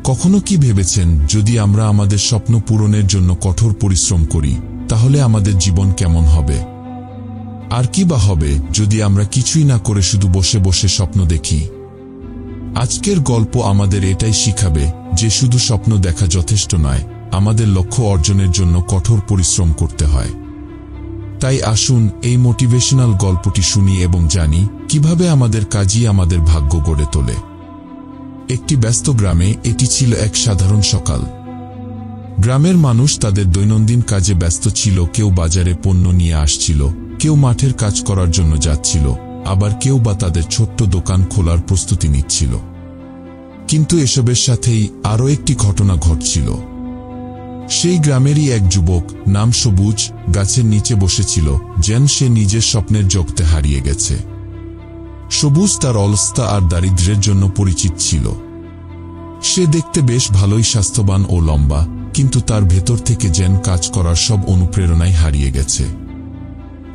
কখনো কি ভেবেছেন, যদি আমরা আমাদের স্বপ্ন পূরণের জন্য কঠোর পরিশ্রম করি, তাহলে আমাদের জীবন কেমন হবে? আর কি বা হবে যদি আমরা কিছুই না করে শুধু বসে বসে স্বপ্ন দেখি? আজকের গল্প আমাদের এটাই শিখাবে যে শুধু স্বপ্ন দেখা যথেষ্ট নয়, আমাদের লক্ষ্য অর্জনের জন্য কঠোর পরিশ্রম করতে হয়। তাই আসুন এই মোটিভেশনাল গল্পটি শুনি এবং জানি কিভাবে আমাদের কাজই আমাদের ভাগ্য গড়ে তোলে। একটি ব্যস্ত গ্রামে এটি ছিল এক সাধারণ সকাল। গ্রামের মানুষ তাদের দৈনন্দিন কাজে ব্যস্ত ছিল। কেউ বাজারে পণ্য নিয়ে আসছিল, কেউ মাঠের কাজ করার জন্য যাচ্ছিল, আবার কেউ বা তাদের ছোট্ট দোকান খোলার প্রস্তুতি নিচ্ছিল। কিন্তু এসবের সাথেই আরও একটি ঘটনা ঘটছিল। সেই গ্রামেরই এক যুবক, নাম সবুজ, গাছের নিচে বসেছিল, যেন সে নিজের স্বপ্নের জগতে হারিয়ে গেছে। সবুজ তার অলসতা আর দারিদ্র্যের জন্য পরিচিত ছিল। সে দেখতে বেশ ভালোই স্বাস্থ্যবান ও লম্বা, কিন্তু তার ভেতর থেকে যেন কাজ করার সব অনুপ্রেরণাই হারিয়ে গেছে।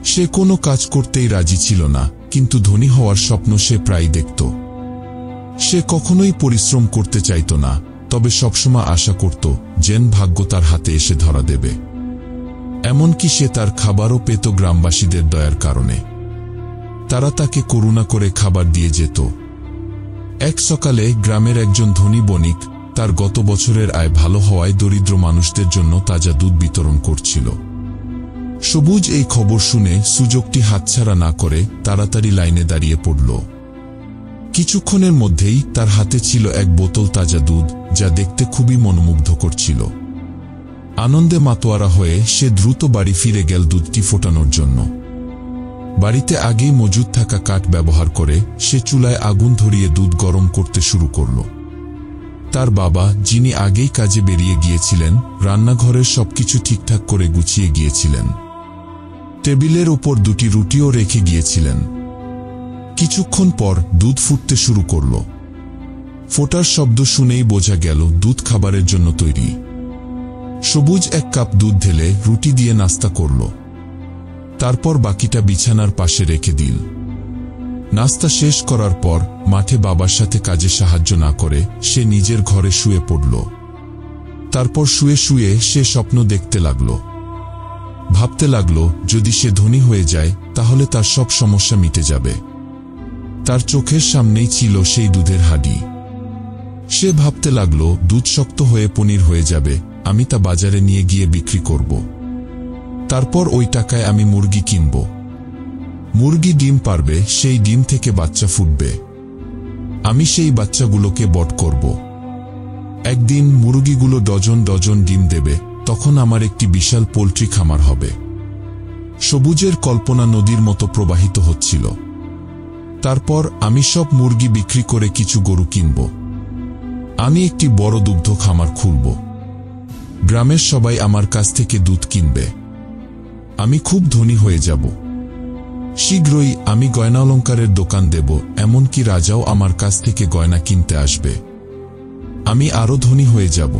সে কোনো কাজ করতেই রাজি ছিল না, কিন্তু ধনী হওয়ার স্বপ্ন সে প্রায় দেখত। সে কখনোই পরিশ্রম করতে চাইত না, তবে সবসময় আশা করত যেন ভাগ্য তার হাতে এসে ধরা দেবে। এমনকি সে তার খাবারও পেত গ্রামবাসীদের দয়ার কারণে। তারা তাকে করুণা করে খাবার দিয়ে যেত। এক সকালে গ্রামের একজন ধনী বণিক, তার গত বছরের আয় ভালো হওয়ায় দরিদ্র মানুষদের জন্য তাজা দুধ বিতরণ করছিল। সবুজ এই খবর শুনে সুযোগটি হাতছাড়া না করে তাড়াতাড়ি লাইনে দাঁড়িয়ে পড়ল। কিছুক্ষণের মধ্যেই তার হাতে ছিল এক বোতল তাজা দুধ, যা দেখতে খুবই মনোমুগ্ধকর ছিল। আনন্দে মাতোয়ারা হয়ে সে দ্রুত বাড়ি ফিরে গেল দুধটি ফোটানোর জন্য। বাড়িতে আগেই মজুদ থাকা কাঠ ব্যবহার করে সে চুলায় আগুন ধরিয়ে দুধ গরম করতে শুরু করল। তার বাবা, যিনি আগেই কাজে বেরিয়ে গিয়েছিলেন, রান্নাঘরের সবকিছু ঠিকঠাক করে গুছিয়ে গিয়েছিলেন। টেবিলের ওপর দুটি রুটিও রেখে গিয়েছিলেন। কিছুক্ষণ পর দুধ ফুটতে শুরু করল। ফোটার শব্দ শুনেই বোঝা গেল দুধ খাবারের জন্য তৈরি। সবুজ এক কাপ দুধ ঢেলে রুটি দিয়ে নাস্তা করল। তারপর বাকিটা বিছানার পাশে রেখে দিল। নাস্তা শেষ করার পর মাঠে বাবার সাথে কাজে সাহায্য না করে সে নিজের ঘরে শুয়ে পড়ল। তারপর শুয়ে শুয়ে সে স্বপ্ন দেখতে লাগল। ভাবতে লাগল, যদি সে ধনী হয়ে যায় তাহলে তার সব সমস্যা মিটে যাবে। তার চোখের সামনেই ছিল সেই দুধের হাঁড়ি। সে ভাবতে লাগল, দুধ শক্ত হয়ে পনির হয়ে যাবে, আমি তা বাজারে নিয়ে গিয়ে বিক্রি করব। তারপর ওই টাকায় আমি মুরগি কিনব। মুরগি ডিম পারবে, সেই ডিম থেকে বাচ্চা ফুটবে। আমি সেই বাচ্চাগুলোকে বড় করব। একদিন মুরগিগুলো ডজন ডজন ডিম দেবে, তখন আমার একটি বিশাল পোল্ট্রি খামার হবে। সবুজের কল্পনা নদীর মতো প্রবাহিত হচ্ছিল। তারপর আমি সব মুরগি বিক্রি করে কিছু গরু কিনব। আমি একটি বড় দুগ্ধ খামার খুলব। গ্রামের সবাই আমার কাছ থেকে দুধ কিনবে। আমি খুব ধনী হয়ে যাব। শীঘ্রই আমি গয়না অলংকারের দোকান দেব, এমনকি রাজাও আমার কাছ থেকে গয়না কিনতে আসবে। আমি আরো ধনী হয়ে যাব।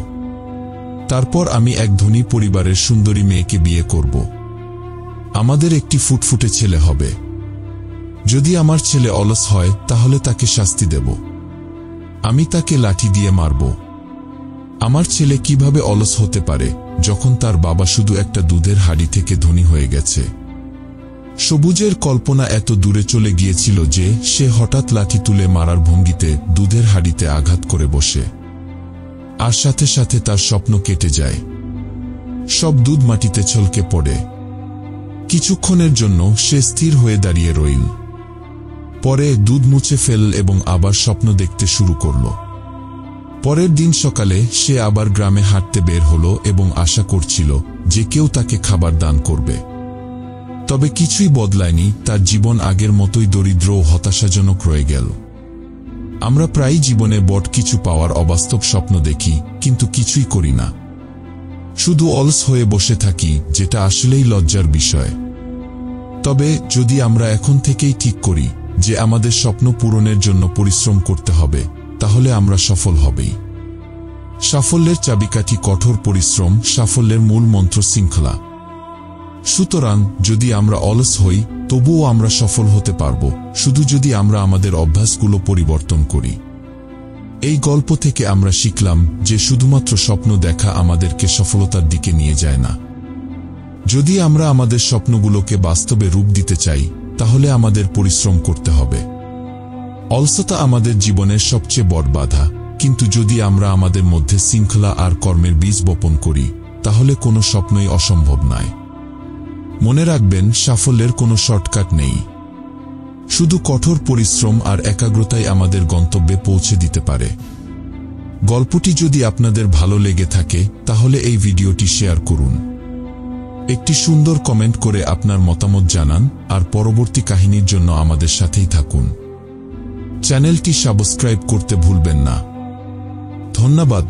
তারপর আমি এক ধনী পরিবারের সুন্দরী মেয়েকে বিয়ে করব। আমাদের একটি ফুটফুটে ছেলে হবে। যদি আমার ছেলে অলস হয় তাহলে তাকে শাস্তি দেব। আমি তাকে লাঠি দিয়ে মারব। আমার ছেলে কিভাবে অলস হতে পারে যখন তার বাবা শুধু একটা দুধের হাঁড়ি থেকে ধনী হয়ে গেছে? সবুজের কল্পনা এত দূরে চলে গিয়েছিল যে সে হঠাৎ লাঠি তুলে মারার ভঙ্গিতে দুধের হাঁড়িতে আঘাত করে বসে। আর সাথে সাথে তার স্বপ্ন কেটে যায়। সব দুধ মাটিতে ছলকে পড়ে। কিছুক্ষণের জন্য সে স্থির হয়ে দাঁড়িয়ে রইল। পরে দুধ মুছে ফেলল এবং আবার স্বপ্ন দেখতে শুরু করল। পরের দিন সকালে সে আবার গ্রামে হাঁটতে বের হলো এবং আশা করছিল যে কেউ তাকে খাবার দান করবে। তবে কিছুই বদলায়নি, তার জীবন আগের মতোই দরিদ্র ও হতাশাজনক রয়ে গেল। আমরা প্রায়ই জীবনে বড় কিছু পাওয়ার অবাস্তব স্বপ্ন দেখি, কিন্তু কিছুই করি না। শুধু অলস হয়ে বসে থাকি, যেটা আসলেই লজ্জার বিষয়। তবে যদি আমরা এখন থেকেই ঠিক করি যে আমাদের স্বপ্ন পূরণের জন্য পরিশ্রম করতে হবে, তাহলে আমরা সফল হবেই। সাফল্যের চাবিকাঠি কঠোর পরিশ্রম, সাফল্যের মূল মন্ত্র শৃঙ্খলা। সুতরাং যদি আমরা অলস হই, তবুও আমরা সফল হতে পারব, শুধু যদি আমরা আমাদের অভ্যাসগুলো পরিবর্তন করি। এই গল্প থেকে আমরা শিখলাম যে শুধুমাত্র স্বপ্ন দেখা আমাদেরকে সফলতার দিকে নিয়ে যায় না। যদি আমরা আমাদের স্বপ্নগুলোকে বাস্তবে রূপ দিতে চাই, তাহলে আমাদের পরিশ্রম করতে হবে। অলসতা আমাদের জীবনের সবচেয়ে বড় বাধা, কিন্তু যদি আমরা আমাদের মধ্যে শৃঙ্খলা আর কর্মের বীজ বপন করি, তাহলে কোনো স্বপ্নই অসম্ভব নয়। মনে রাখবেন, সাফল্যের কোনো শর্টকাট নেই। শুধু কঠোর পরিশ্রম আর একাগ্রতাই আমাদের গন্তব্যে পৌঁছে দিতে পারে। গল্পটি যদি আপনাদের ভালো লেগে থাকে, তাহলে এই ভিডিওটি শেয়ার করুন। একটি সুন্দর কমেন্ট করে আপনার মতামত জানান, আর পরবর্তী কাহিনীর জন্য আমাদের সাথেই থাকুন। চ্যানেলটি সাবস্ক্রাইব করতে ভুলবেন না। ধন্যবাদ।